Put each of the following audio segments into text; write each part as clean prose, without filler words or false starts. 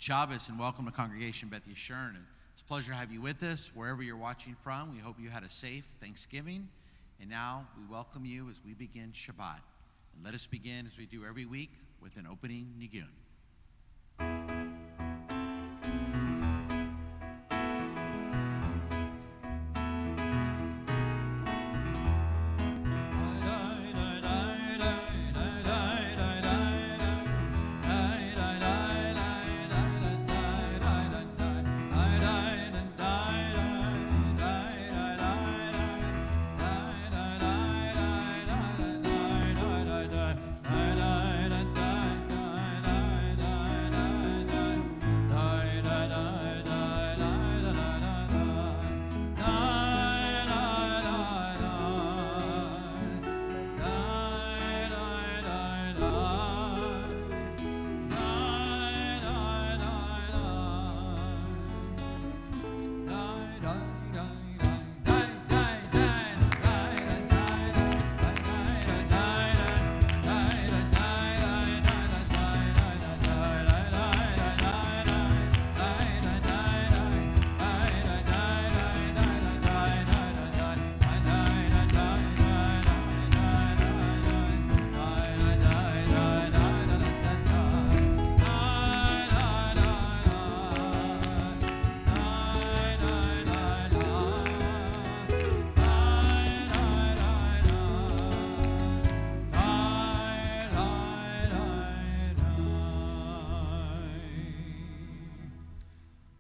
Good Shabbos and welcome to Congregation Beth Yeshurun. It's a pleasure to have you with us wherever you're watching from. We hope you had a safe Thanksgiving. And now we welcome you as we begin Shabbat. And let us begin, as we do every week, with an opening nigun.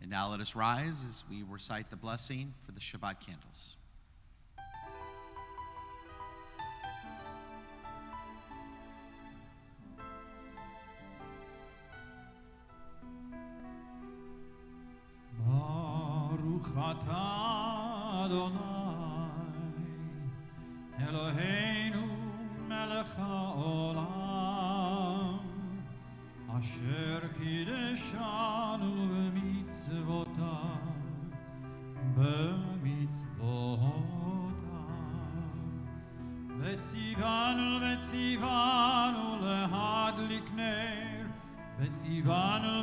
Now let us rise as we recite the blessing for the Shabbat candles. Baruch atah Adonai Eloheinu melech haolam asher kideshanu b'mitzvotav v'tzivanu lehadlik ner v'tzivanu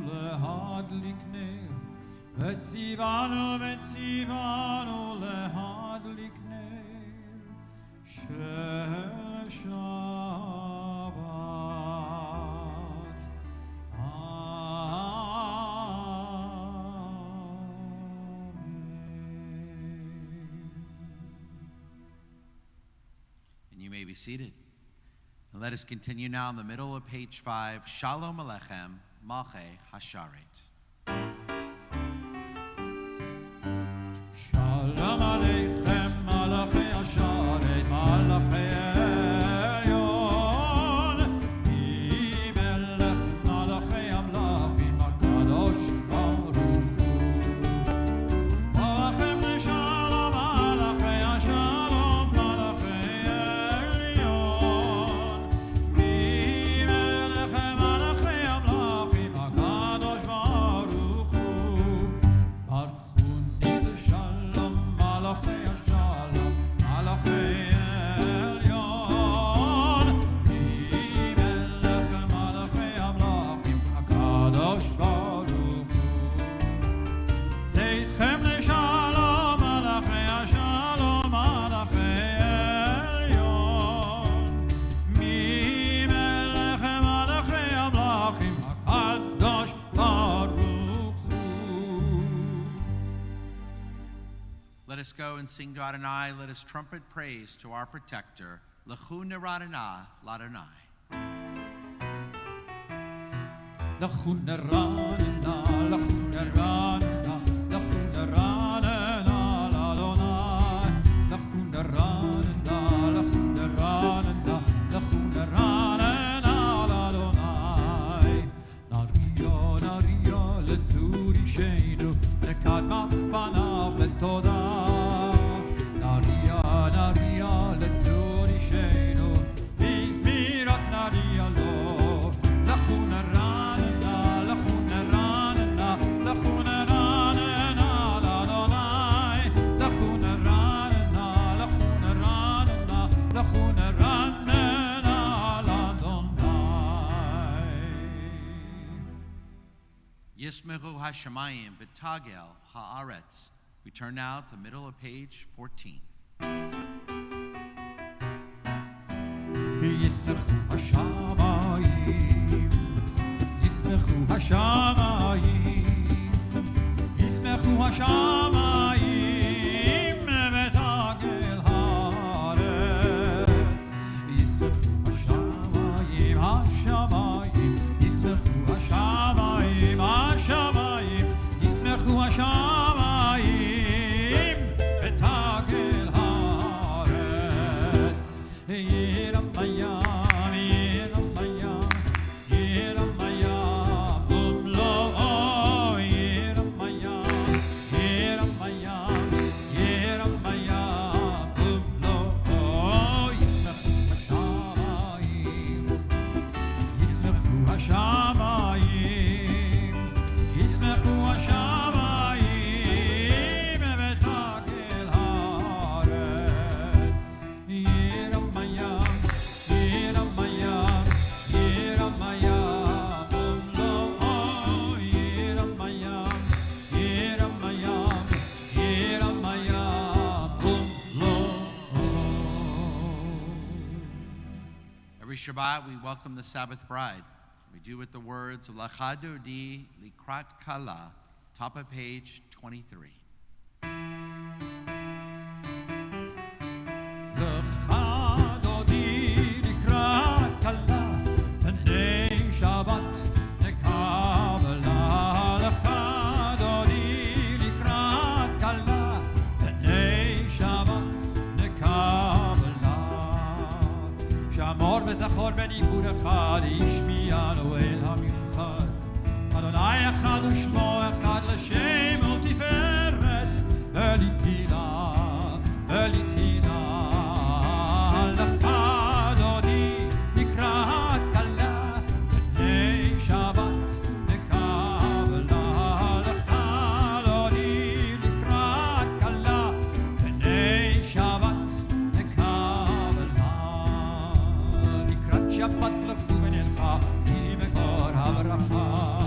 lehadlik ner v'tzivanu lehadlik ner shel Shabbat. And you may be seated. And let us continue now in the middle of page 5, Shalom Aleichem, Malchei Hasharet. Shalom Aleichem, Malchei Hasharet, Malchei Elyon, Melech Malchei Amlachim, HaKadosh Baruch Hu. Malachem Shalom, Malchei Hashalom, Malchei Elyon, Melech Malchei Amlachim, HaKadosh Baruch Hu. Barchuni Shalom, Malchei Hashalom, Malchei Elyon, Melech Malchei Amlachim, HaKadosh Baruch Hu. Zeitchem Shalom, Malchei Hashalom, Malchei Elyon, Melech Malchei Amlachim, HaKadosh Baruch Hu. Let us go and sing to Adonai. Let us trumpet praise to our protector. Lechu neradana ladonai. Lechu neradana, lechu neradana, lechu neradana ladonai. Lechu neradana, lechu neradana, lechu neradana ladonai. Naria, naria, letzuri sheinu, lekadma panav letoda. Naria, naria, letzuri sheinu, bizmirat naria lo. Lechu neradana, lechu neradana, lechu neradana. Yismechu hashamayim v'tagel haaretz. We turn now to middle of page 14. ישמחו השמיים, ישמחו השמיים, ישמחו השמיים ותגל הארץ. ישמחו השמיים, השמיים, ישמחו השמיים, השמיים, ישמחו השמיים ותגל הארץ. Every Shabbat, we welcome the Sabbath bride. We do with the words of Lecha Dodi Likrat Kala, top of page 23. Lecha Dodi Likrat Kala, B'nei Shabbat Nekabela. Lecha Dodi Likrat Kala, B'nei Shabbat Nekabela. Shamor וזכור בניגוד אחד, ישמיענו אל המיוחד. אדוני אחד ושמו אחד לשם ולתפארת, ולתהילה, ולתהילה. לך אדוני נקרא כלה, בני שבת נקבלה. לך אדוני נקרא כלה, בני שבת נקבלה. לקראת שבת לכו ונלכה, כי מקור הברכה.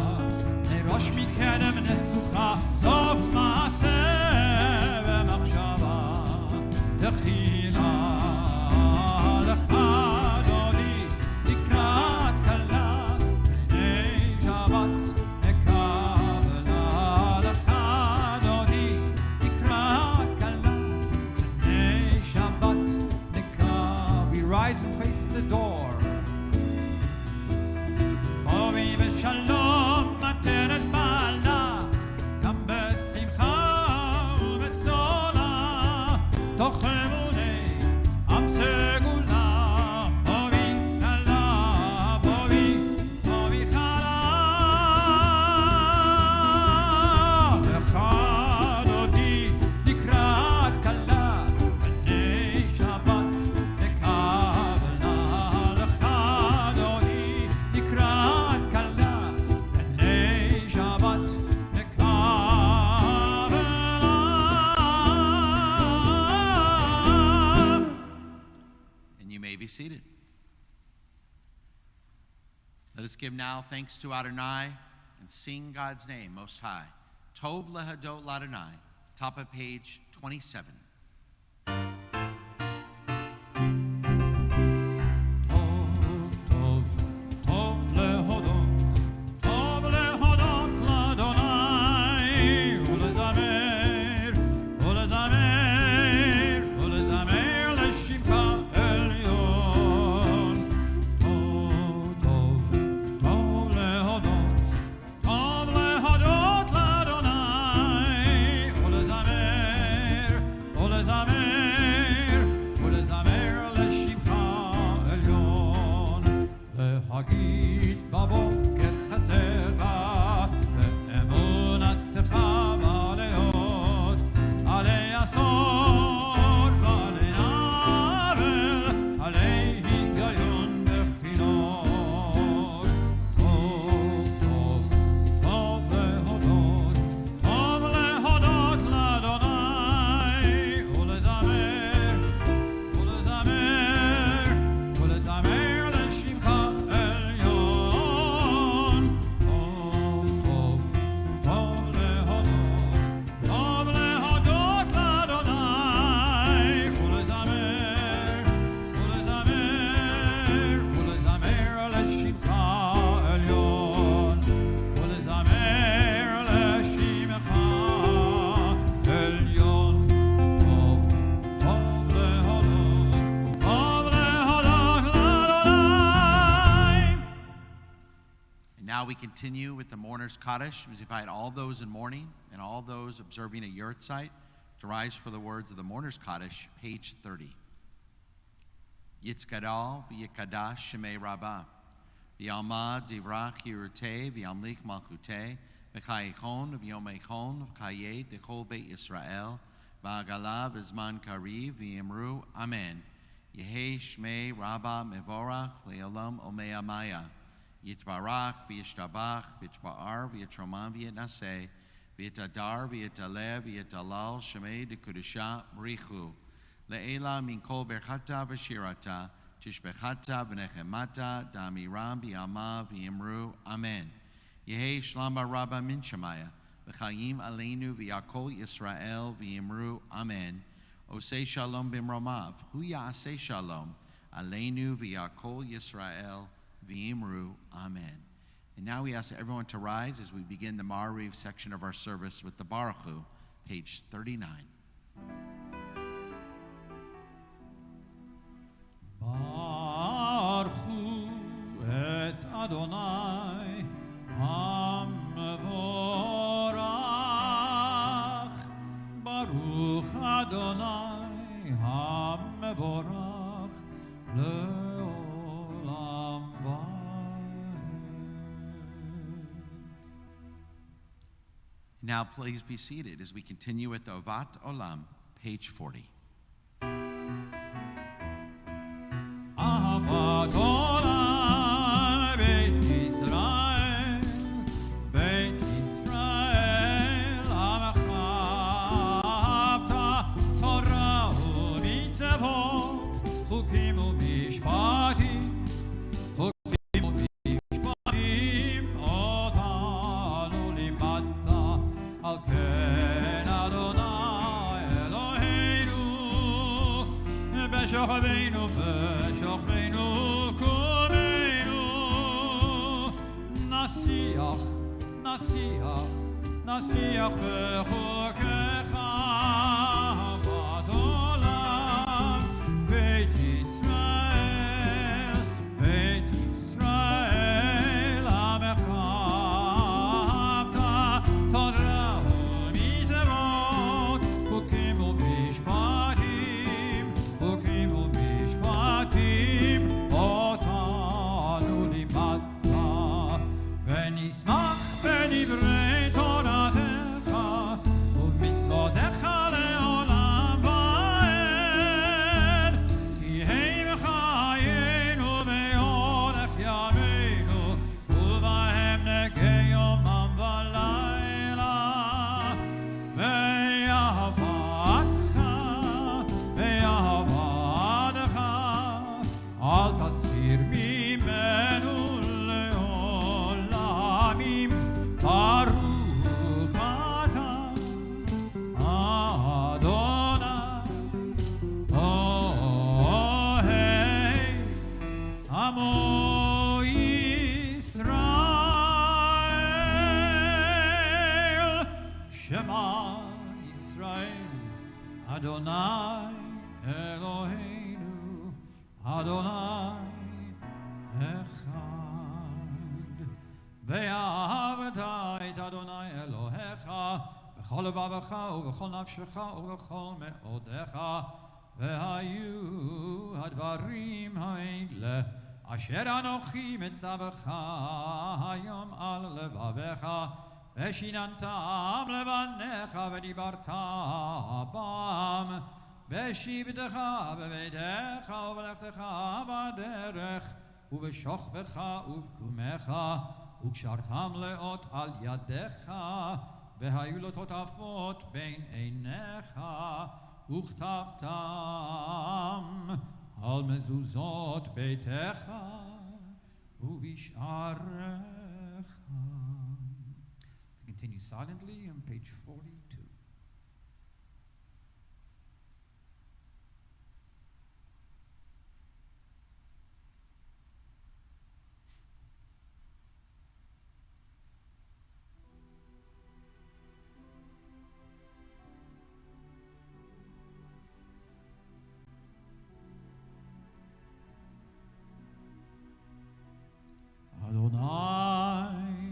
נראש מקדם נסוכה, סוף מעשה ומחשבה. תחילה לך אדוני נקרא כלה, בני שבת נקבלה. לך אדוני נקרא כלה, בני שבת נקבלה. We rise and face the door. בואי בשלום מתנת בעלה, גם בשמחה ובצולה, תוך אמוני עם סגולה. בואי כלה, בואי חלה. לך אדוני נקרא כלה, בני שבת נקבלה. לך אדוני נקרא כלה, בני שבת נקבלה. And you may be seated. Let us give now thanks to Adonai and sing God's name most high. Tov lehadot l'Adonai, top of page 27. טוב, טוב להודות, טוב להודות לאדוני, ולזמר, ולזמר, ולזמר לשמך עליון. טוב, טוב, טוב להודות, טוב להודות לאדוני, ולזמר, ולזמר, ולזמר לשמך עליון. להגיד בבוקר חסדך, ואמונתך בלילות, עלי עשור ועלי עוול, עלי היגיון בחינות. טוב, טוב, טוב להודות, טוב להודות לאדוני, ולזמר, ולזמר, ולזמר לשמך עליון. we continue with the mourner's Kaddish. We invite all those in mourning and all those observing a yurtzeit to rise for the words of the mourner's Kaddish, page 30. Yitzgadal v'yikadash shemei rabbah, v'yalma divrach yiruteh v'yamlik malchuteh, v'chayichon v'yomeichon v'chayet dechol beit Yisrael, v'agala v'zman kariv v'yimru amen. Yehei shmei rabbah mevorach le'olam omeamaya. Yitbarach v'yishtabach v'yitba'ar v'yitroman v'yitnaseh v'yitadar v'yitaleh v'yitalal shemei dekudusha b'richu le'ela min kol berchata v'shirata tishbechata v'nechemata damiram b'yama v'yimru amen. Yehei shlama rabba min shemaya v'chayim aleinu v'yakol Yisrael v'yimru amen. Osei shalom b'mromav hu ya'aseh shalom aleinu v'yakol Yisrael v'yimru amen. And now we ask everyone to rise as we begin the Ma'ariv section of our service with the Barg, page 39. Baruch et Adonai HaMevorach, Baruch Adonai HaMevorach le'olam va'ed. Now please be seated as we continue with the Ovat Olam, page 40. Ahavat olam Beit Yisrael, Beit Yisrael, Amachavta Torah u'mitzvot, Chukim u'mishpatim, Chukim u'mishpatim, Otanu limatta, Al ken Adonai Eloheinu, B'shochveinu Shochveinu kumeinu, Nasiach, Nasiach, Nasiach b'chokecha, Avat olam, Beit Yisrael, Beit Yisrael, Amechavta, Torah u'mitzvot, Chukim u'mishpatim, Chukim u'mishpatim, Otanu limatta, v'nismach b'divrei Toratecha, u'mitzvotecha le'olam va'ed, ki hei v'chayenu be'orech yameinu, u'bahem negei yomam v'layla, ve'yahavadcha, ve'yahavadcha, al tasir mimenu le'olamim, baruch ata Adonai Ohei Amo Yisrael, Shema Yisrael, Adonai Eloheinu, Adonai Echad. Ve'ahavta et Adonai Elohecha b'chol levavecha u'b'chol nafshecha u'b'chol me'odecha, ve'hayu hadvarim ha'ele asher anochi metzavecha hayom al levavecha, ve'shinantam levanecha ve'dibarta bam, ve'shivtecha bebeitecha u'v'lechtecha b'derech, u'v'shochvecha u'v'kumecha, u'kshartam le'ot al yadecha, ve'hayu lo totafot bein einecha, u'chtavtam al mezuzot beitecha, u'visharecha. Continue silently on page 42. Adonai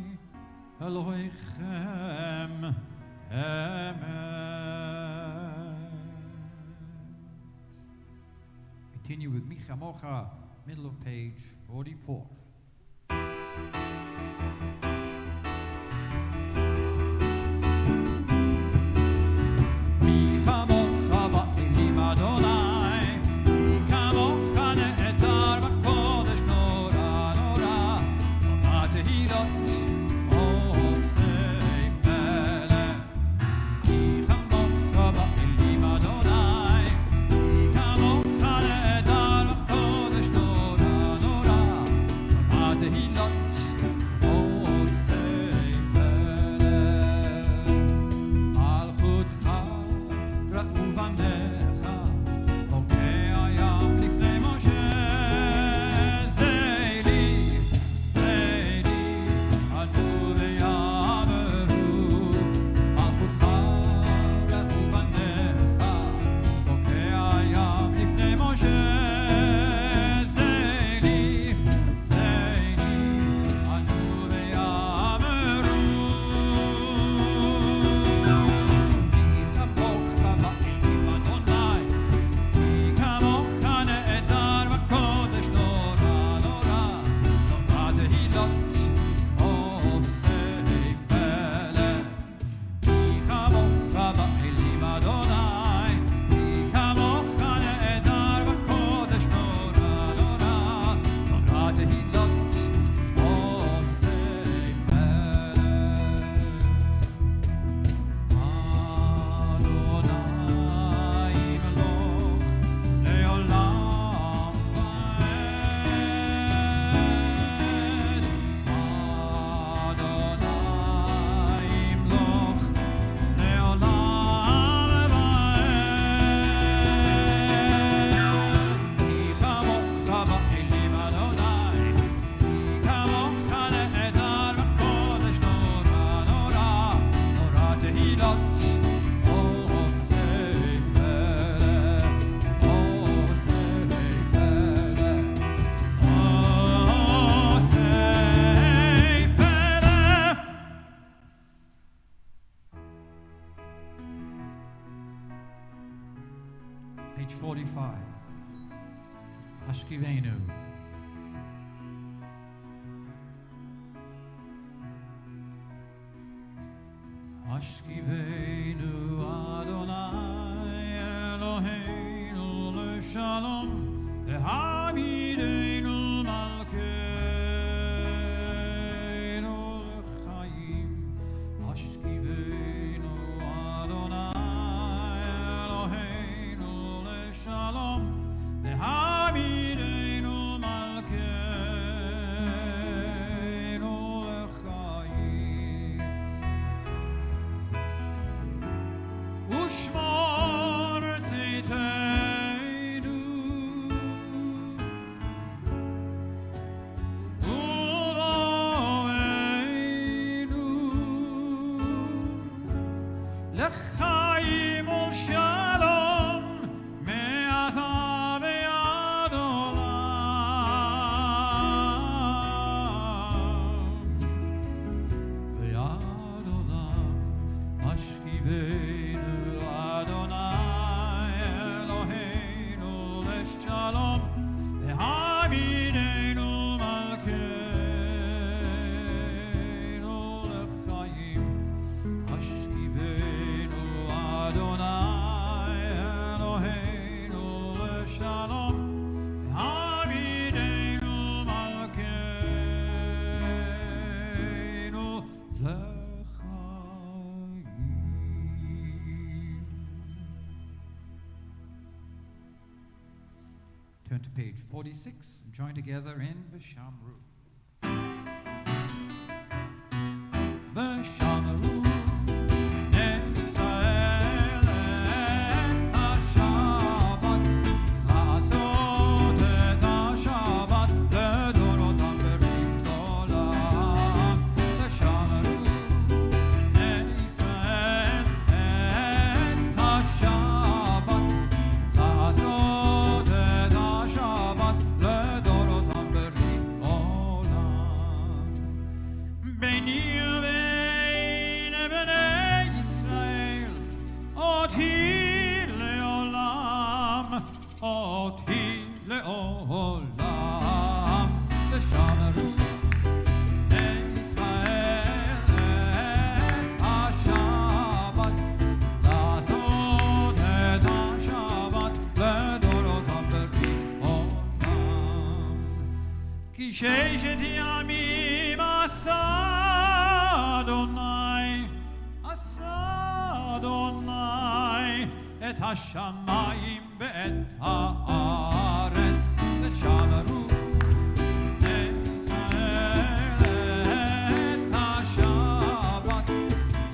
continue with Micha Mocha, middle of page 44. Micha Mocha ba'elim Adonai, Micha Mocha ne'etar b'kodesh nora nora, Nora tehilot osei melech. Micha Mocha ba'elim Adonai, Micha Mocha ne'etar b'kodesh nora nora, Nora tehilot osei melech. Malchutcha ראו בניך, חוקי הים לפני משה. זה לי, ענו ויאמרו, מלכותך ראו בניך, חוקי הים לפני משה. זה לי, ענו ויאמרו. Page 45. Ashkivenu. Ashkivenu Adonai Eloheinu l'shalom Lehamidenu malkeinu l'chaim. Ashkivenu Adonai Eloheinu l'shalom Lehamidenu malkeinu l'chaim. Ushmor tziteinu uloveinu l'chaim u'shalom me'ata ve'ad olam. Ve'ad olam ashkivenu Adonai Eloheinu l'shalom Lehamidenu malkeinu l'chaim. Ashkivenu Adonai Eloheinu l'shalom Lehamidenu malkeinu l'chaim. Turn to page 46 and join together in Vishamru. Vishamru. Israel et ha-Shabbat, לעשות את השבת לדורותם ברית עולם. ושמרו בני ישראל את השבת, לעשות את השבת לדורותם ברית עולם. ביני ובין ששת ימים עשה אדוני את השמיים ואת הארץ ושמרו ישראל את השבת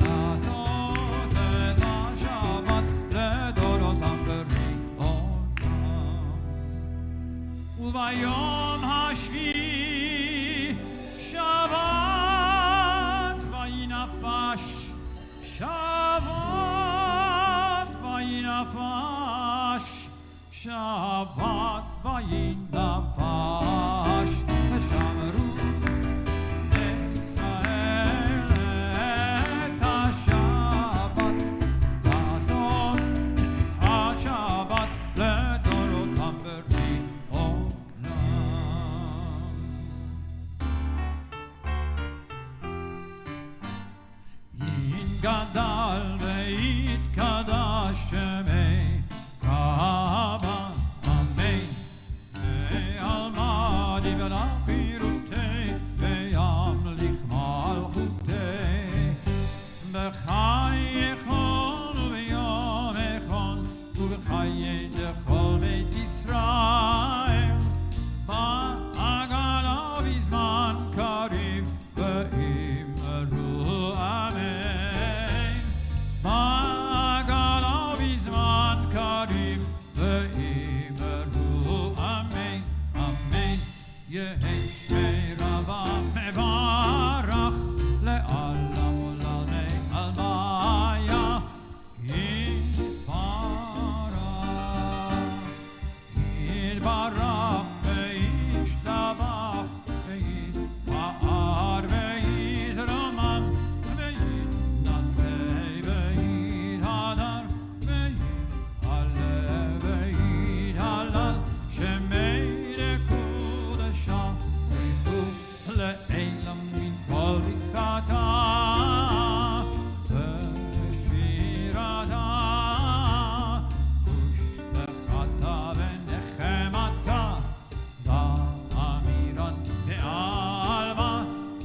לעשות את השבת לדורותם בריאותם וביום השביעי שבת וינפש שבת וינפש ושמרו ישראל את השבת לעשות את השבת לדורותם בריאותם יתגדל ויתקדש שמי רבה אמן ועלמדי ולפירותי וימליך מלכותי בחיי כל וביום אחד ובחיי כל בית ישראל בעגלה בזמן קריב ואמרו אמן בעגלה בזמן קריב ואמרו אמן אמן יהי שמי רבה מברך לעולם ולעולמי עלמיה יתברך וישתבח ויתפאר ויתרומם ויתנשא ויתהדר ויתעלה ויתהלל שמי לקודשה בריחו לעילם מן כל ברכתה ושירתה ושבחתה ונחמתה באמירן בעלמה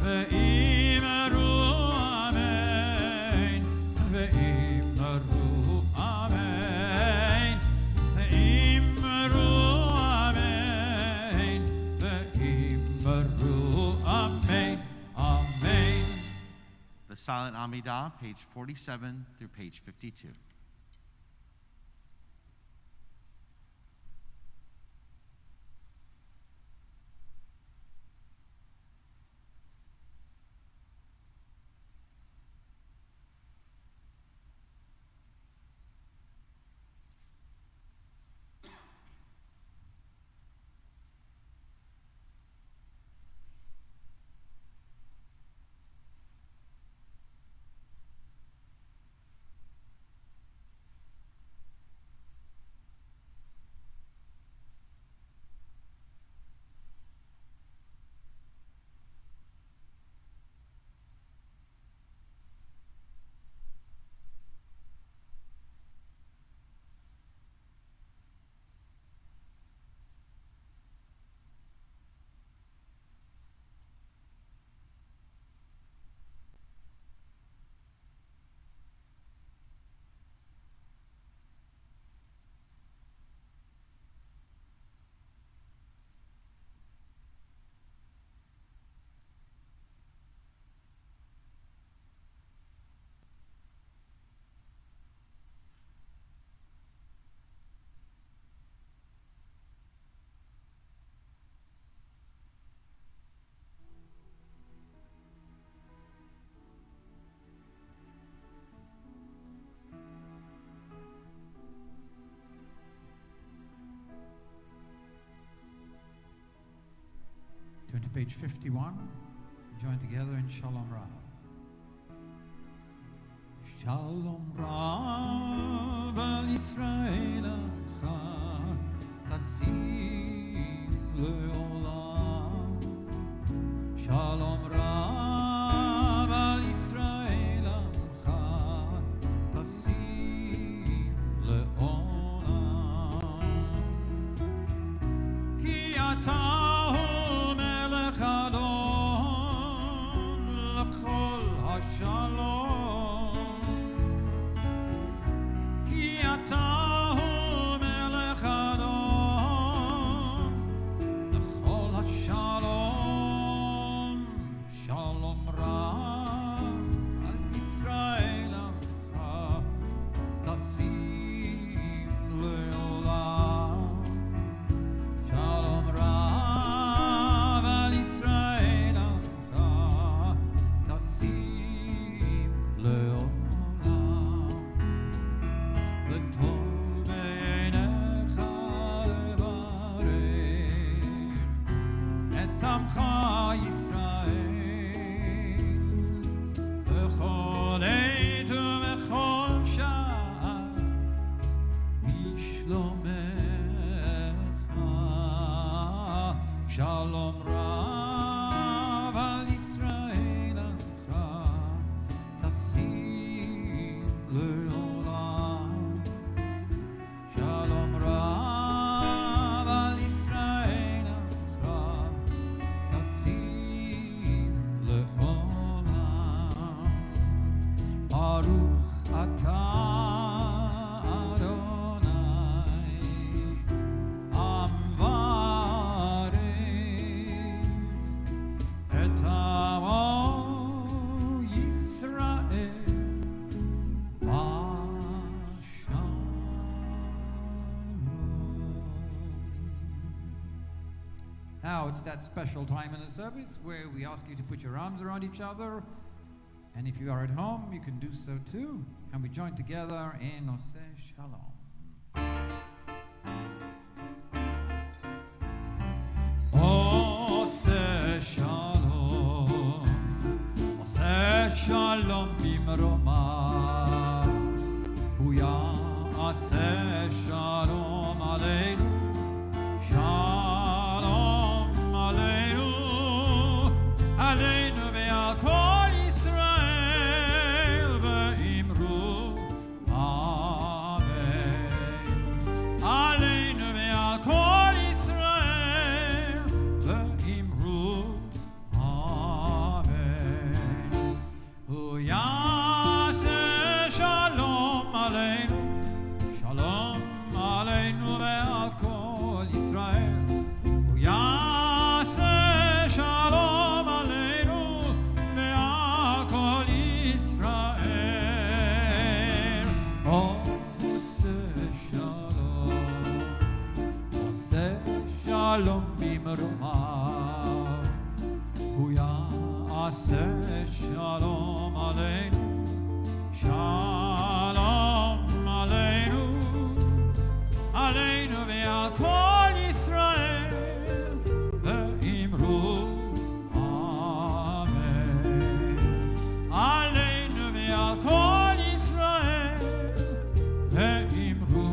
ואמרו אמן ואמרו אמן ואמרו אמן ואמרו אמן אמן. The silent Amidah, page 47 through page 52. Turn to page 51. Join together in Shalom Rav. Shalom Rav al Yisrael achar tasim leolam. Shalom Rav al Yisrael achar tasim leolam. Ki ata Now it's that special time in the service where we ask you to put your arms around each other. And if you are at home, you can do so too. And we join together in Oseh Shalom. Oseh Shalom, Oseh Shalom bimromah, Hu ya'aseh Shalom aleinu, Shalom aleinu, aleinu ve'al kol Yisrael ve'imru Amen. Aleinu ve'al kol Yisrael ve'imru Amen. Hu ya'aseh Shalom aleinu, Shalom aleinu ve'al kol Yisrael. Hu ya'aseh Shalom aleinu ve'al kol Yisrael. Oseh Shalom bimromah, Hu ya'aseh Shalom aleinu, Shalom aleinu, aleinu ve'al kol Yisrael ve'imru Amen. Aleinu ve'al kol Yisrael ve'imru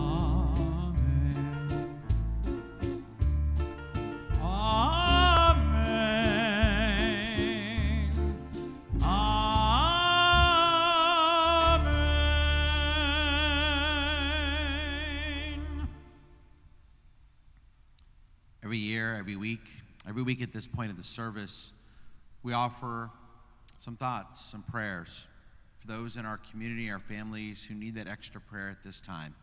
Amen. Amen. Amen. Every year, every week at this point of the service, we offer some thoughts, some prayers for those in our community, our families who need that extra prayer at this time.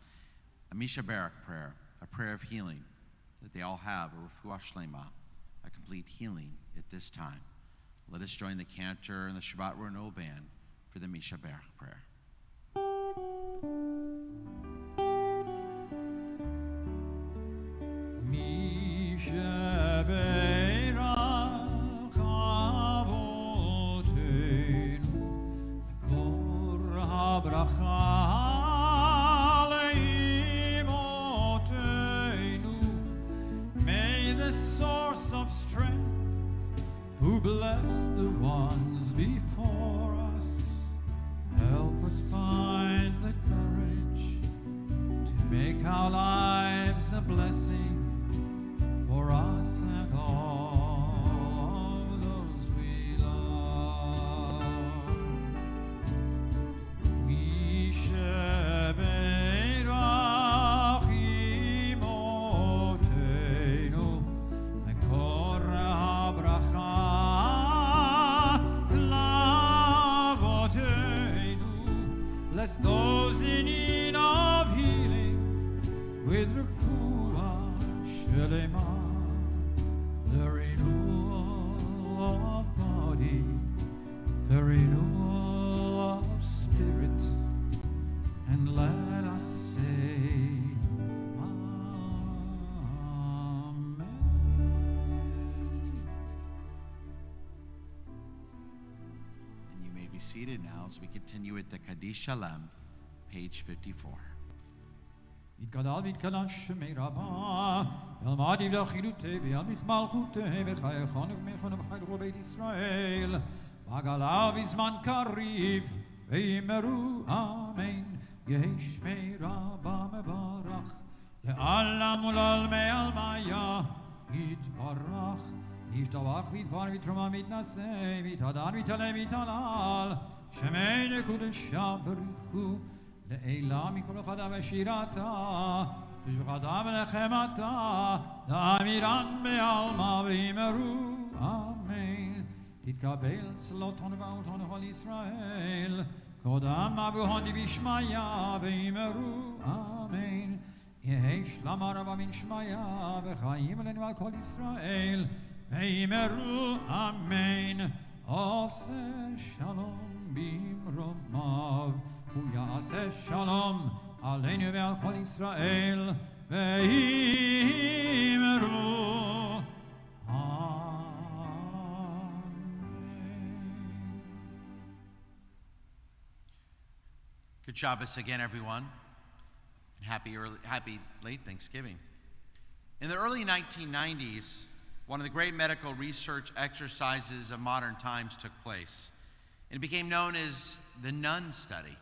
A Misha Barak prayer, a prayer of healing, that they all have, a refuah shlema, a complete healing at this time. Let us join the cantor and the Shabbat Renewal band for the Misha Barak prayer. Mishaberach avoteinu, kor habracha leimoteinu. May the source of strength, who bless the ones before us, help us find the courage to make our lives a blessing for us and all those we love. Mishaberach imoteinu, mekor habracha lavoteinu. Bless those in need of healing with refuah shlema, the renewal of body, the renewal of spirit, and let us say Amen. And you may be seated now as we continue with the Kaddish Shalom, page 54. יתגדל ויתקדש שמי רבה, ילמד יבדל חילותי וילמיך מלכותי, וחייכון ובמיכון ובחייכו בית ישראל, בגלה בזמן קריב, ויאמרו אמן. יהי שמי רבה מברך, לעלם ולעלמי עלמיה, יתברך, ישתבח ויתבר ויתרומה ויתנשא, ויתהדר ויתעלה ויתהלל, שמי לקודשה ברכו, לעילה מכל אחד ושירתה, תשבחתה ולחמתה, לאמירן בעלמא ויאמרו אמן. תתקבל צלותון ובאותון לכל ישראל, קודם אבוהוני בשמיה ויאמרו אמן. יהי שלום הרבה מן שמיה, וחיים עלינו על כל ישראל, ויאמרו אמן. עושה שלום במרומיו, הוא יעשה שלום עלינו ועל כל ישראל, ויאמרו Good Shabbat again, everyone, and happy late Thanksgiving. In the early 1990s, one of the great medical research exercises of modern times took place. It became known as the Nun Study.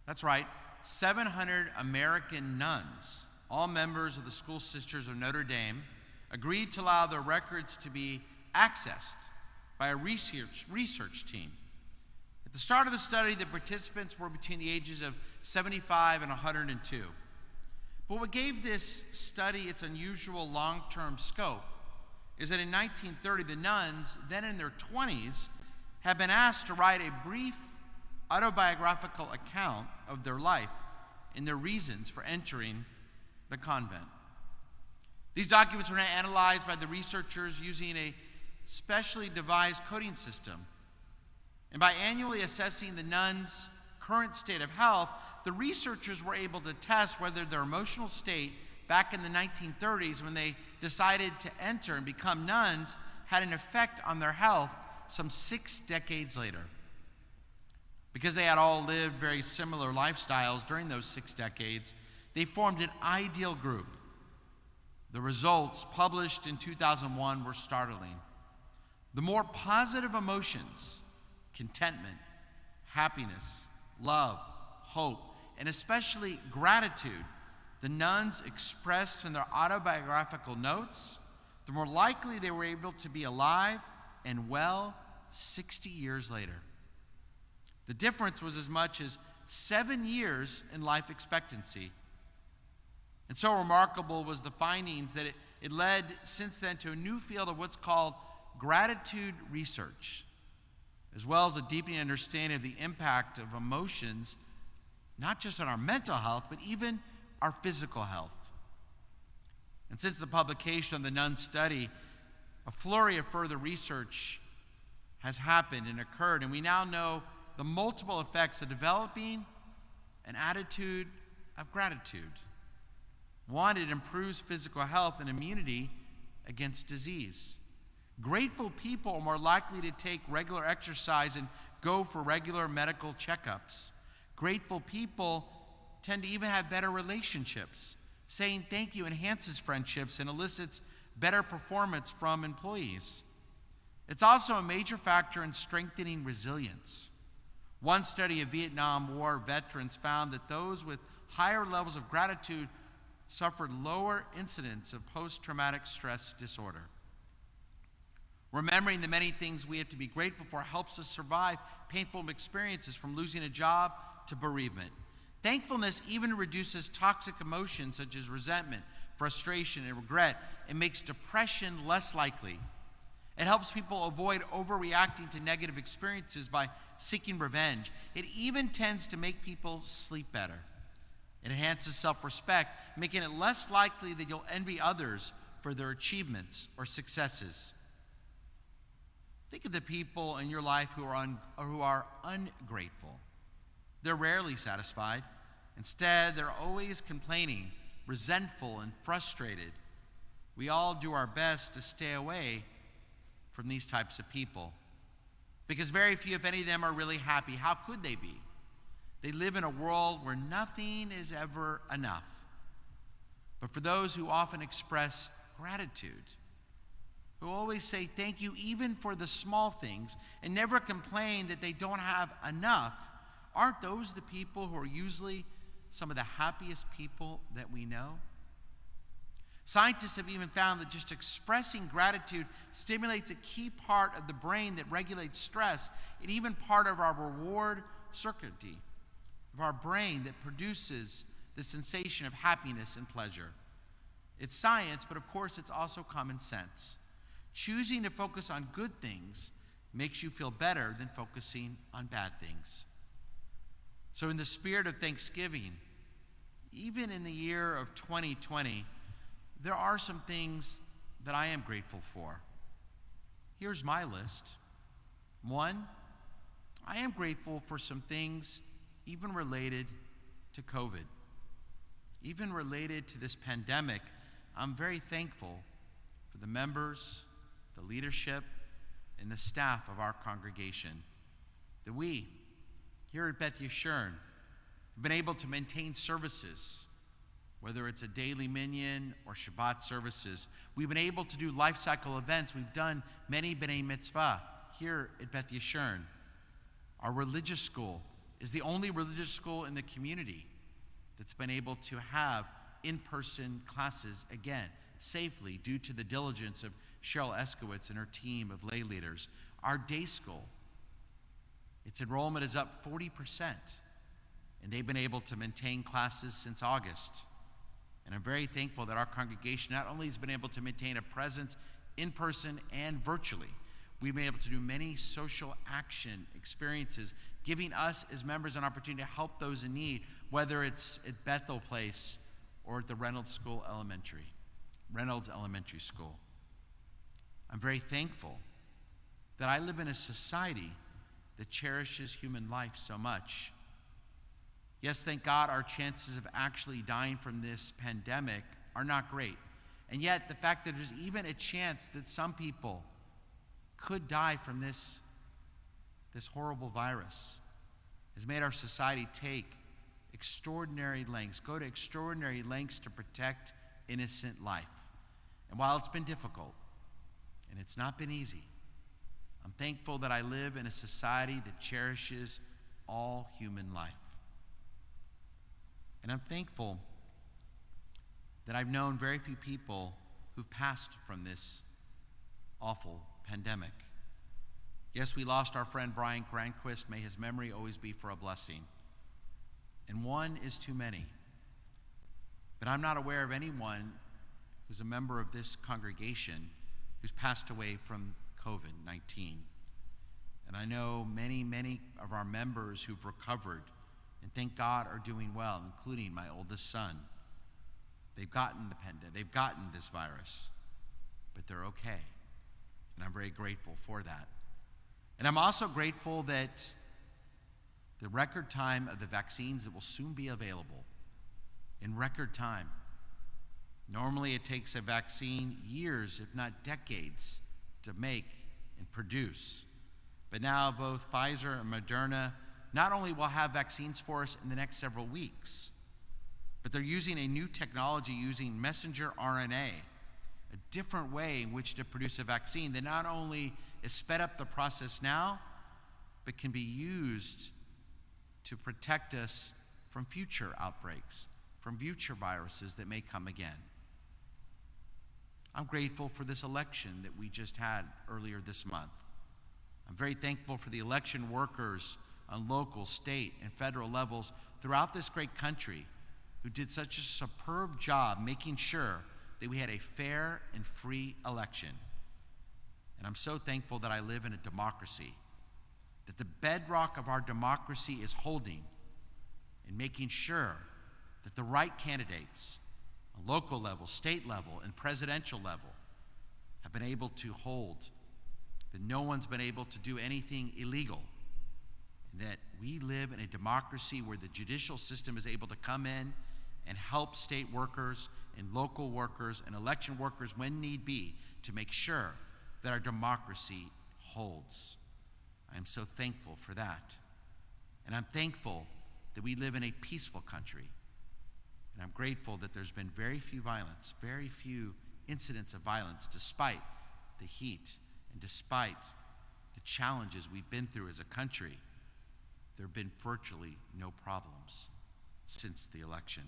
That's right, 700 American nuns, all members of the School Sisters of Notre Dame, agreed to allow their records to be accessed by a research team. At the start of the study, the participants were between the ages of 75 and 102. But what gave this study its unusual long-term scope is that in 1930, the nuns, then in their 20s, had been asked to write a brief autobiographical account of their life and their reasons for entering the convent. These documents were now analyzed by the researchers using a specially devised coding system. And by annually assessing the nuns' current state of health, the researchers were able to test whether their emotional state back in the 1930s, when they decided to enter and become nuns, had an effect on their health some 6 decades later. Because they had all lived very similar lifestyles during those 6 decades, they formed an ideal group. The results, published in 2001, were startling. The more positive emotions, contentment, happiness, love, hope, and especially gratitude, the nuns expressed in their autobiographical notes, the more likely they were able to be alive and well 60 years later. The difference was as much as 7 years in life expectancy. And so remarkable was the findings that it led since then to a new field of what's called gratitude research, as well as a deepening understanding of the impact of emotions, not just on our mental health, but even our physical health. And since the publication of the Nun Study, a flurry of further research has happened and occurred, and we now know the multiple effects of developing an attitude of gratitude. One, it improves physical health and immunity against disease. Grateful people are more likely to take regular exercise and go for regular medical checkups. Grateful people tend to even have better relationships. Saying thank you enhances friendships and elicits better performance from employees. It's also a major factor in strengthening resilience. One study of Vietnam War veterans found that those with higher levels of gratitude suffered lower incidence of post-traumatic stress disorder. Remembering the many things we have to be grateful for helps us survive painful experiences, from losing a job to bereavement. Thankfulness even reduces toxic emotions such as resentment, frustration, and regret, and makes depression less likely. It helps people avoid overreacting to negative experiences by seeking revenge. It even tends to make people sleep better. It enhances self-respect, making it less likely that you'll envy others for their achievements or successes. Think of the people in your life who are ungrateful. They're rarely satisfied. Instead, they're always complaining, resentful, and frustrated. We all do our best to stay away from these types of people, because very few, if any of them, are really happy. How could they be? They live in a world where nothing is ever enough. But for those who often express gratitude, who always say thank you even for the small things and never complain that they don't have enough, aren't those the people who are usually some of the happiest people that we know? Scientists have even found that just expressing gratitude stimulates a key part of the brain that regulates stress, and even part of our reward circuitry of our brain that produces the sensation of happiness and pleasure. It's science, but of course it's also common sense. Choosing to focus on good things makes you feel better than focusing on bad things. So in the spirit of Thanksgiving, even in the year of 2020, there are some things that I am grateful for. Here's my list. 1, I am grateful for some things even related to COVID. Even related to this pandemic, I'm very thankful for the members, the leadership, and the staff of our congregation. That we, here at Beth Yeshurun, We've been able to maintain services, whether it's a daily minyan or Shabbat services. We've been able to do life cycle events. We've done many B'nai Mitzvah here at Beth Yeshurun. Our religious school is the only religious school in the community that's been able to have in-person classes again, safely, due to the diligence of Cheryl Eskowitz and her team of lay leaders. Our day school, its enrollment is up 40%, and they've been able to maintain classes since August. And I'm very thankful that our congregation not only has been able to maintain a presence in person and virtually, we've been able to do many social action experiences, giving us as members an opportunity to help those in need, whether it's at Bethel Place or at the Reynolds Elementary School. I'm very thankful that I live in a society that cherishes human life so much. Yes, thank God our chances of actually dying from this pandemic are not great. And yet the fact that there's even a chance that some people could die from this horrible virus has made our society take extraordinary lengths, go to extraordinary lengths to protect innocent life. And while it's been difficult, and it's not been easy, I'm thankful that I live in a society that cherishes all human life. And I'm thankful that I've known very few people who've passed from this awful pandemic. Yes, we lost our friend Brian Granquist. May his memory always be for a blessing. And one is too many. But I'm not aware of anyone who's a member of this congregation who's passed away from COVID-19. And I know many, many of our members who've recovered and thank God are doing well, including my oldest son. They've gotten the pandemic, they've gotten this virus, but they're okay. And I'm very grateful for that. And I'm also grateful that the record time of the vaccines that will soon be available, in record time. Normally it takes a vaccine years, if not decades, to make and produce. But now both Pfizer and Moderna not only will have vaccines for us in the next several weeks, but they're using a new technology using messenger RNA, a different way in which to produce a vaccine that not only is sped up the process now, but can be used to protect us from future outbreaks, from future viruses that may come again. I'm grateful for this election that we just had earlier this month. I'm very thankful for the election workers on local, state, and federal levels throughout this great country who did such a superb job making sure that we had a fair and free election. And I'm so thankful that I live in a democracy, that the bedrock of our democracy is holding and making sure that the right candidates on local level, state level, and presidential level have been able to hold, that no one's been able to do anything illegal, and that we live in a democracy where the judicial system is able to come in and help state workers and local workers and election workers when need be to make sure that our democracy holds. I'm so thankful for that. And I'm thankful that we live in a peaceful country. And I'm grateful that there's been very few incidents of violence despite the heat and despite the challenges we've been through as a country. There have been virtually no problems since the election.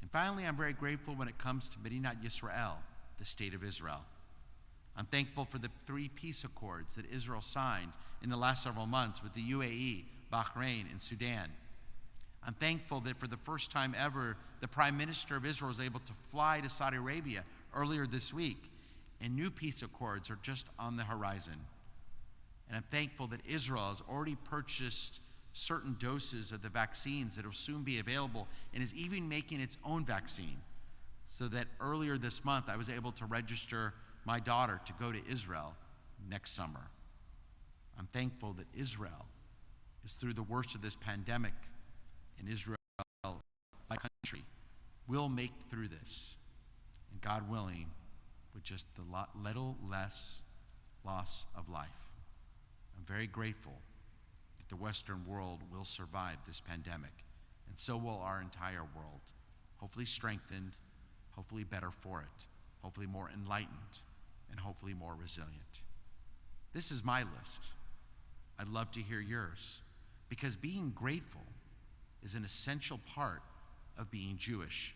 And finally, I'm very grateful when it comes to Medinat Yisrael, the state of Israel. I'm thankful for the 3 peace accords that Israel signed in the last several months with the UAE, Bahrain, and Sudan. I'm thankful that for the first time ever, the Prime Minister of Israel was able to fly to Saudi Arabia earlier this week, and new peace accords are just on the horizon. And I'm thankful that Israel has already purchased certain doses of the vaccines that will soon be available and is even making its own vaccine, so that earlier this month I was able to register my daughter to go to Israel next summer. I'm thankful that Israel is through the worst of this pandemic, and Israel, my country, will make through this, and God willing, with just the little less loss of life. I'm very grateful that the Western world will survive this pandemic, and so will our entire world. Hopefully strengthened, hopefully better for it, hopefully more enlightened, and hopefully more resilient. This is my list. I'd love to hear yours, because being grateful is an essential part of being Jewish.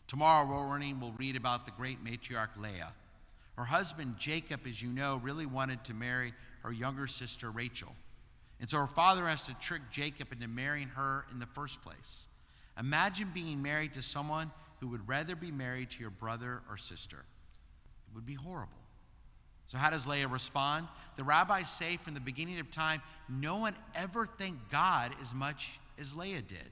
Tomorrow morning, we'll read about the great matriarch Leah. Her husband, Jacob, as you know, really wanted to marry her younger sister, Rachel. And so her father has to trick Jacob into marrying her in the first place. Imagine being married to someone who would rather be married to your brother or sister. It would be horrible. So how does Leah respond? The rabbis say from the beginning of time, no one ever thanked God as much as Leah did.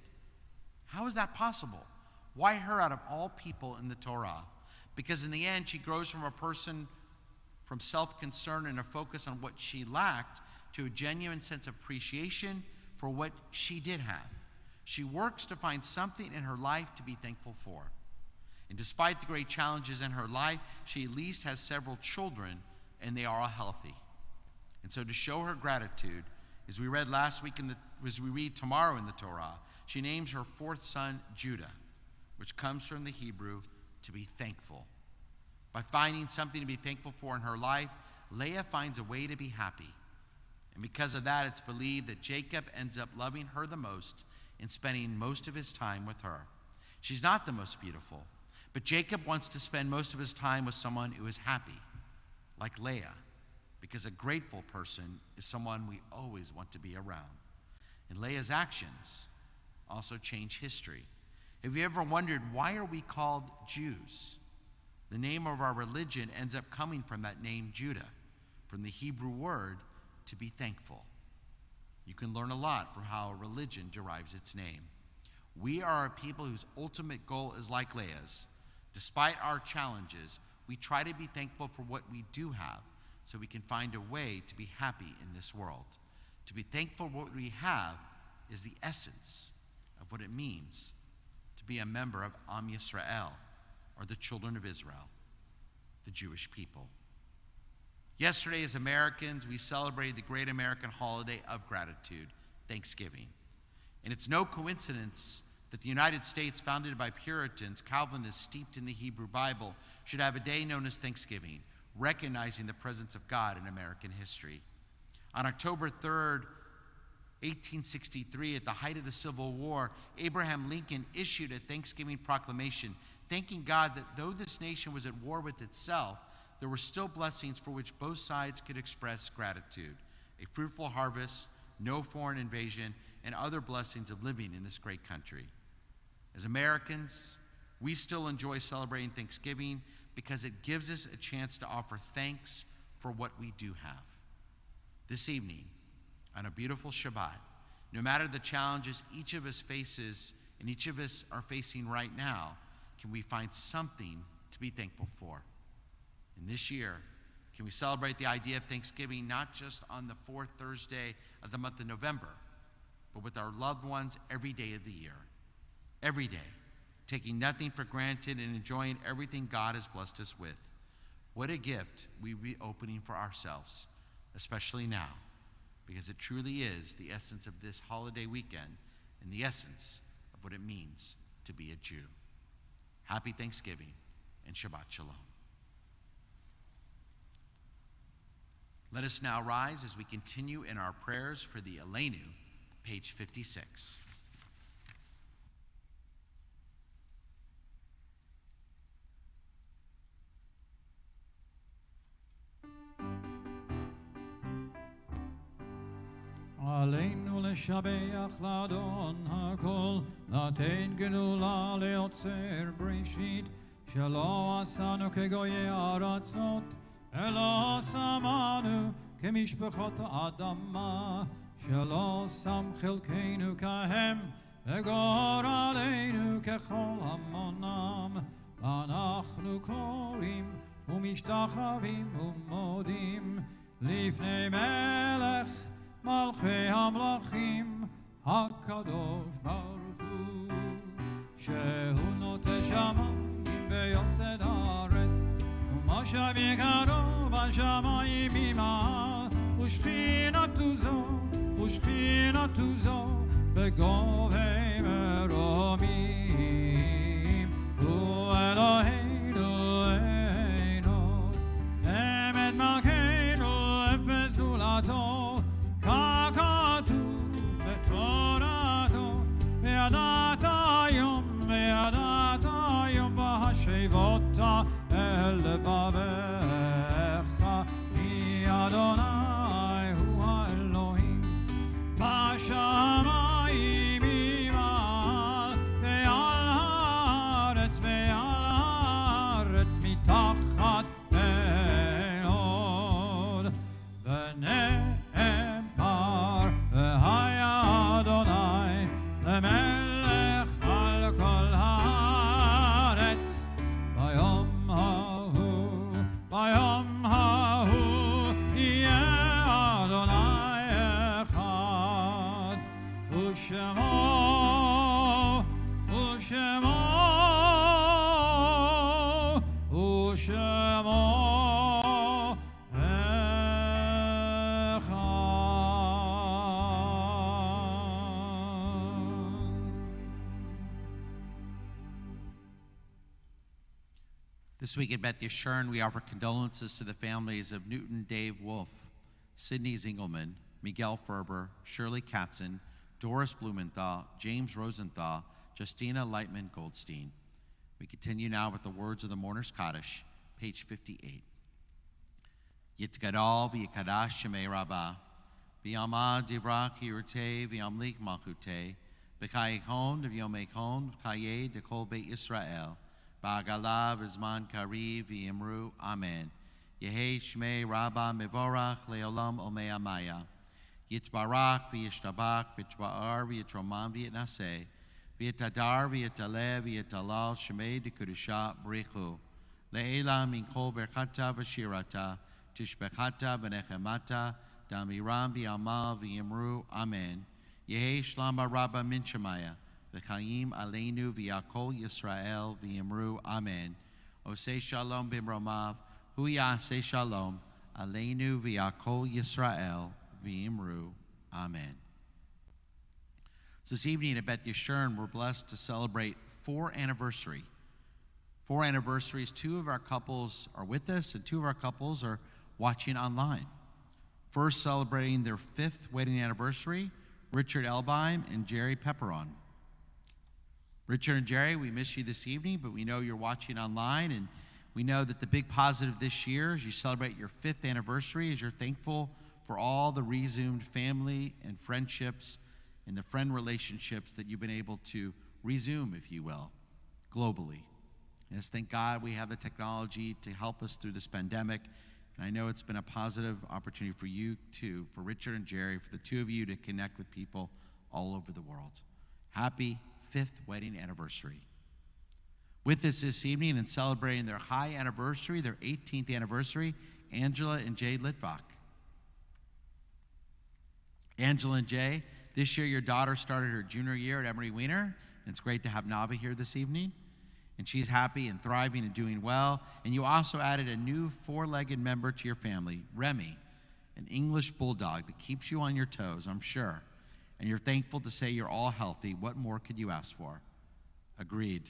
How is that possible? Why her out of all people in the Torah? Because in the end, she grows from a person from self-concern and a focus on what she lacked to a genuine sense of appreciation for what she did have. She works to find something in her life to be thankful for. And despite the great challenges in her life, she at least has several children, and they are all healthy. And so to show her gratitude, as we read last week, as we read tomorrow in the Torah, she names her fourth son Judah, which comes from the Hebrew to be thankful. By finding something to be thankful for in her life, Leah finds a way to be happy. And because of that, it's believed that Jacob ends up loving her the most and spending most of his time with her. She's not the most beautiful, but Jacob wants to spend most of his time with someone who is happy, like Leah, because a grateful person is someone we always want to be around. And Leah's actions also change history. Have you ever wondered, why are we called Jews? The name of our religion ends up coming from that name Judah, from the Hebrew word to be thankful. You can learn a lot from how a religion derives its name. We are a people whose ultimate goal is like Leah's. Despite our challenges, we try to be thankful for what we do have so we can find a way to be happy in this world. To be thankful for what we have is the essence of what it means to be a member of Am Yisrael, or the children of Israel, the Jewish people. Yesterday, as Americans, we celebrated the great American holiday of gratitude, Thanksgiving. And it's no coincidence that the United States, founded by Puritans, Calvinists steeped in the Hebrew Bible, should have a day known as Thanksgiving, recognizing the presence of God in American history. On October 3rd, 1863, at the height of the Civil War, Abraham Lincoln issued a Thanksgiving proclamation, thanking God that though this nation was at war with itself, there were still blessings for which both sides could express gratitude: a fruitful harvest, no foreign invasion, and other blessings of living in this great country. As Americans, we still enjoy celebrating Thanksgiving because it gives us a chance to offer thanks for what we do have. This evening, on a beautiful Shabbat, no matter the challenges each of us faces and each of us are facing right now, can we find something to be thankful for? And this year, can we celebrate the idea of Thanksgiving not just on the fourth Thursday of the month of November, but with our loved ones every day of the year? Every day, taking nothing for granted and enjoying everything God has blessed us with. What a gift we be opening for ourselves, especially now, because it truly is the essence of this holiday weekend and the essence of what it means to be a Jew. Happy Thanksgiving and Shabbat Shalom. Let us now rise as we continue in our prayers for the Aleinu, page 56. עלינו לשבח לאדון הכל, לתת גדולה ליוצר בראשית, שלא עשנו כגויי ארצות, אלא שמנו כמשפחות האדמה, שלא שם חלקנו כהם, וגורלנו ככל המונם. אנחנו קוראים ומשתחווים ומודים לפני מלך מלכי המלכים, הקדוש ברוך הוא, שהוא נוטה שמיים ויוסד הארץ, ומשב יקרו בשמיים ממעל, ושכינתו זו בגובה מרומם, הוא אלוהינו אינו, אמת מלכנו אפס זולתו, כך כתוב בתורתו, וידעת היום והשבות אל לבביך, כי אדוני הוא האלוהים בשמיים ממעל, ועל הארץ מתחת אל עוד. ונאמר והיה אדוני למלך על כל הארץ, ביום ההוא יהיה אדוני אחד, ושמו This week at Beth Yeshurun, we offer condolences to the families of Newton Dave Wolf, Sidney Zingelman, Miguel Ferber, Shirley Katzen, Doris Blumenthal, James Rosenthal, Justina Lightman Goldstein. We continue now with the words of the Mourner's Kaddish, page 58. Yitgadal v'yikadash shemei rabbah, v'yamad divrah kirutei v'yamlik malchutei, v'chayikon v'yomekon v'chayei dekol beit Yisrael, Ba'agala v'zman kariv v'yimru, Amen. Yehei shmei rabbah mevorach le'olam omei amaya. Yitbarach v'yishtabach v'yitba'ar v'yitromam v'yitnaseh, v'yitadar v'yitaleh v'yitalal shmei dekudusha b'richu. Le'ela min kol berchata v'shirata, tishbechata v'nechemata, damiram v'yamal v'yimru, Amen. Yehei shlama rabbah min shemaya, v'chaim aleinu v'yakol Yisrael v'yimru, Amen. Osei shalom b'mromav, hu yaseh shalom, aleinu v'yakol Yisrael v'yimru, Amen. So this evening at Beth Yeshurun, we're blessed to celebrate 4 anniversaries. 4 anniversaries. 2 of our couples are with us, and 2 of our couples are watching online. First, celebrating their 5th wedding anniversary, Richard Elbein and Jerry Pepperon. Richard and Jerry, we miss you this evening, but we know you're watching online, and we know that the big positive this year as you celebrate your 5th anniversary is you're thankful for all the resumed family and friendships and the friend relationships that you've been able to resume, if you will, globally. And just thank God we have the technology to help us through this pandemic. And I know it's been a positive opportunity for you too, for Richard and Jerry, for the 2 of you to connect with people all over the world. Happy 5th wedding anniversary. With us this evening and celebrating their high anniversary, their 18th anniversary, Angela and Jay Litvak. Angela and Jay, this year your daughter started her junior year at Emory Weiner, and it's great to have Nava here this evening. And she's happy and thriving and doing well. And you also added a new 4-legged member to your family, Remy, an English bulldog that keeps you on your toes, I'm sure. And you're thankful to say you're all healthy. What more could you ask for? Agreed.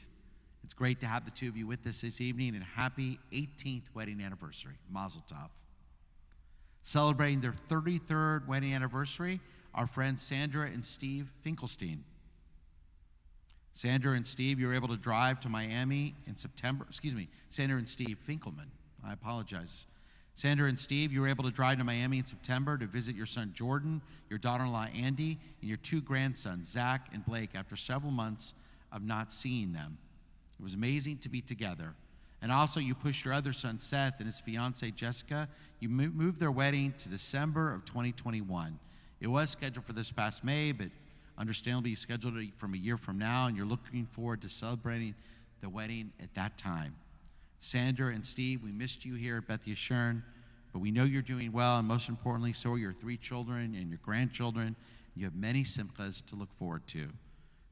It's great to have the 2 of you with us this evening, and happy 18th wedding anniversary. Mazel tov. Celebrating their 33rd wedding anniversary, our friends Sandra and Steve Finkelstein. Sandra and Steve, you were able to drive to Miami in September. Sandra and Steve Finkelman. I apologize. Sandra and Steve, you were able to drive to Miami in September to visit your son Jordan, your daughter-in-law Andy, and your 2 grandsons, Zach and Blake, after several months of not seeing them. It was amazing to be together. And also, you pushed your other son Seth and his fiancee Jessica. You moved their wedding to December of 2021. It was scheduled for this past May, but understandably, you scheduled it from a year from now, and you're looking forward to celebrating the wedding at that time. Sandra and Steve, we missed you here at Beth Yeshurun, but we know you're doing well, and most importantly, so are your 3 children and your grandchildren. You have many simchas to look forward to.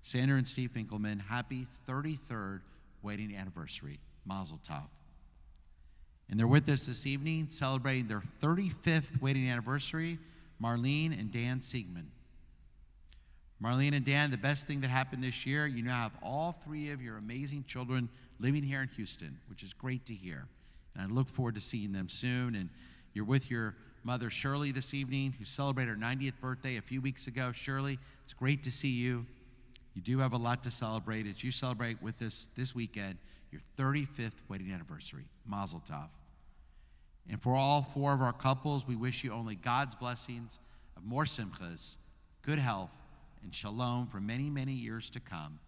Sandra and Steve Finkelman, happy 33rd wedding anniversary. Mazel tov. And they're with us this evening, celebrating their 35th wedding anniversary, Marlene and Dan Siegman. Marlene and Dan, the best thing that happened this year, you now have all three of your amazing children living here in Houston, which is great to hear. And I look forward to seeing them soon. And you're with your mother, Shirley, this evening, who celebrated her 90th birthday a few weeks ago. Shirley, it's great to see you. You do have a lot to celebrate as you celebrate with us this weekend, your 35th wedding anniversary. Mazel tov. And for all four of our couples, we wish you only God's blessings of more simchas, good health, and shalom for many, many years to come.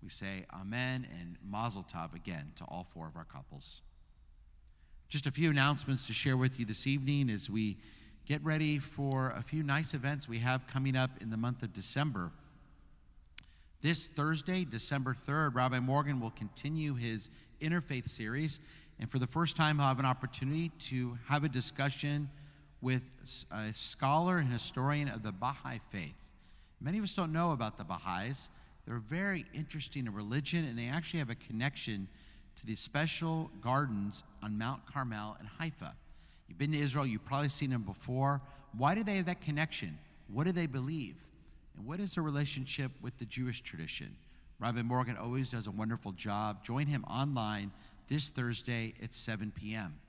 We say amen and mazel tov again to all four of our couples. Just a few announcements to share with you this evening as we get ready for a few nice events we have coming up in the month of December. This Thursday, December 3rd, Rabbi Morgan will continue his Interfaith series, and for the first time he'll have an opportunity to have a discussion with a scholar and historian of the Baha'i faith. Many of us don't know about the Baha'is. They're very interesting in religion, and they actually have a connection to the special gardens on Mount Carmel in Haifa. You've been to Israel, you've probably seen them before. Why do they have that connection? What do they believe? And what is their relationship with the Jewish tradition? Rabbi Morgan always does a wonderful job. Join him online this Thursday at 7 p.m.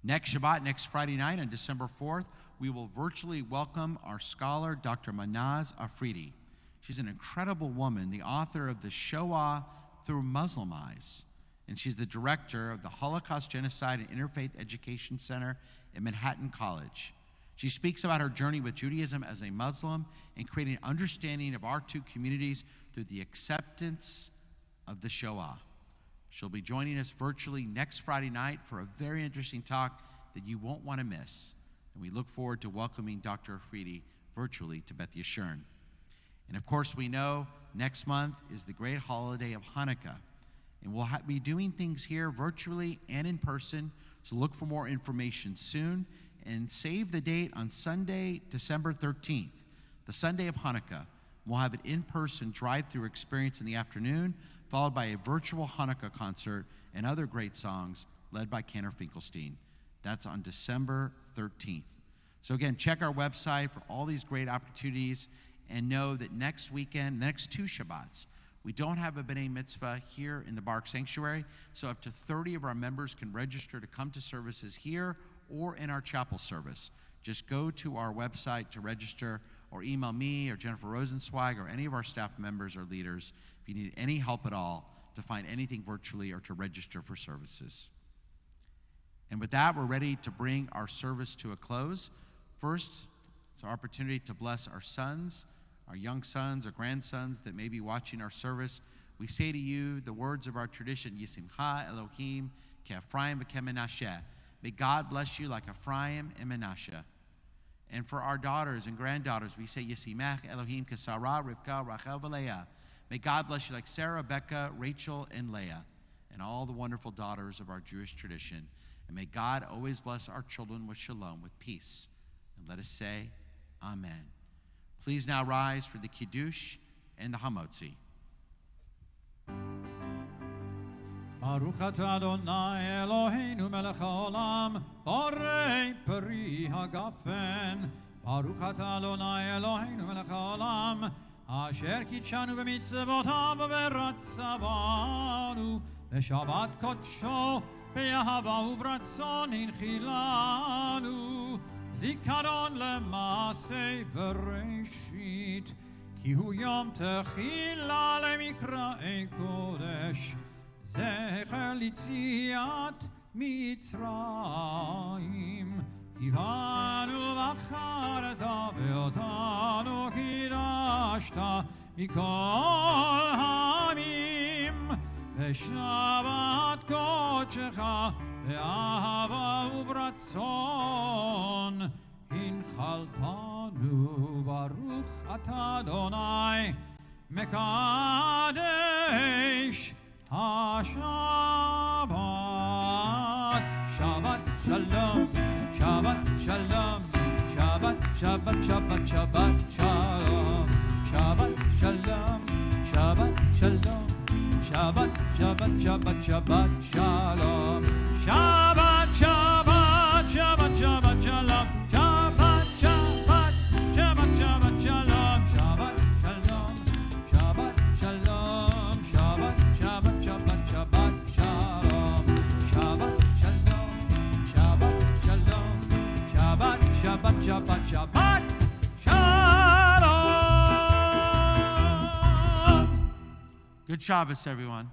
Next Shabbat, next Friday night on December 4th, we will virtually welcome our scholar, Dr. Manaz Afridi. She's an incredible woman, the author of The Shoah Through Muslim Eyes, and she's the director of the Holocaust Genocide and Interfaith Education Center at Manhattan College. She speaks about her journey with Judaism as a Muslim and creating an understanding of our two communities through the acceptance of the Shoah. She'll be joining us virtually next Friday night for a very interesting talk that you won't want to miss. And we look forward to welcoming Dr. Afridi virtually to Beth Yeshurun. And of course, we know next month is the great holiday of Hanukkah. And we'll be doing things here virtually and in person, so look for more information soon. And save the date on Sunday, December 13th, the Sunday of Hanukkah. We'll have an in-person drive-through experience in the afternoon, followed by a virtual Hanukkah concert and other great songs led by Kenner Finkelstein. That's on December 13th. So again, check our website for all these great opportunities, and know that next weekend, the next two Shabbats, we don't have a B'nai Mitzvah here in the Barg Sanctuary, so up to 30 of our members can register to come to services here or in our chapel service. Just go to our website to register, or email me or Jennifer Rosenzweig or any of our staff members or leaders if you need any help at all to find anything virtually or to register for services. And with that, we're ready to bring our service to a close. First, it's our opportunity to bless our sons, our young sons or grandsons that may be watching our service. We say to you the words of our tradition, Yisimcha Elohim ke'Ephraim v'ke'Menashe. May God bless you like Ephraim and Menashe. And for our daughters and granddaughters, we say, Yisimach Elohim ke'Sarah, Rivka, Rachel, v'Leah. May God bless you like Sarah, Becca, Rachel, and Leah, and all the wonderful daughters of our Jewish tradition. And may God always bless our children with shalom, with peace. And let us say, Amen. Please now rise for the Kiddush and the Hamotzi. Baruch atah Adonai Eloheinu melech haolam, borei peri hagafen. Baruch atah Adonai Eloheinu melech haolam, asher kitshanu b'mitzvotav v'ratzavanu, b'shabbat kodsho, b'yahava uvratzon inchilanu, zikaron lemasei bereshit, ki hu yom techila lemikra'ei kodesh, זכר ליציאת מצרים, הבנו בחרת ואותנו קידשת מכל העמים, בשבת קודשך באהבה וברצון הנחלתנו. ברוך אתה אדוני מקדש Shabbat, Shabbat Shalom, Shabbat Shalom, Shabbat, Shabbat, Shabbat, Shabbat Shalom, Shabbat Shalom, Shabbat Shalom, Shabbat, Shabbat, Shabbat, Shabbat Shalom, Shabbat, Shabbat, Shabbat, Shabbat Shalom, Shabbat, Shabbat, Shabbat, Shabbat Shalom, Shabbat Shabbat, Shabbat, Shalom. Good Shabbos, everyone.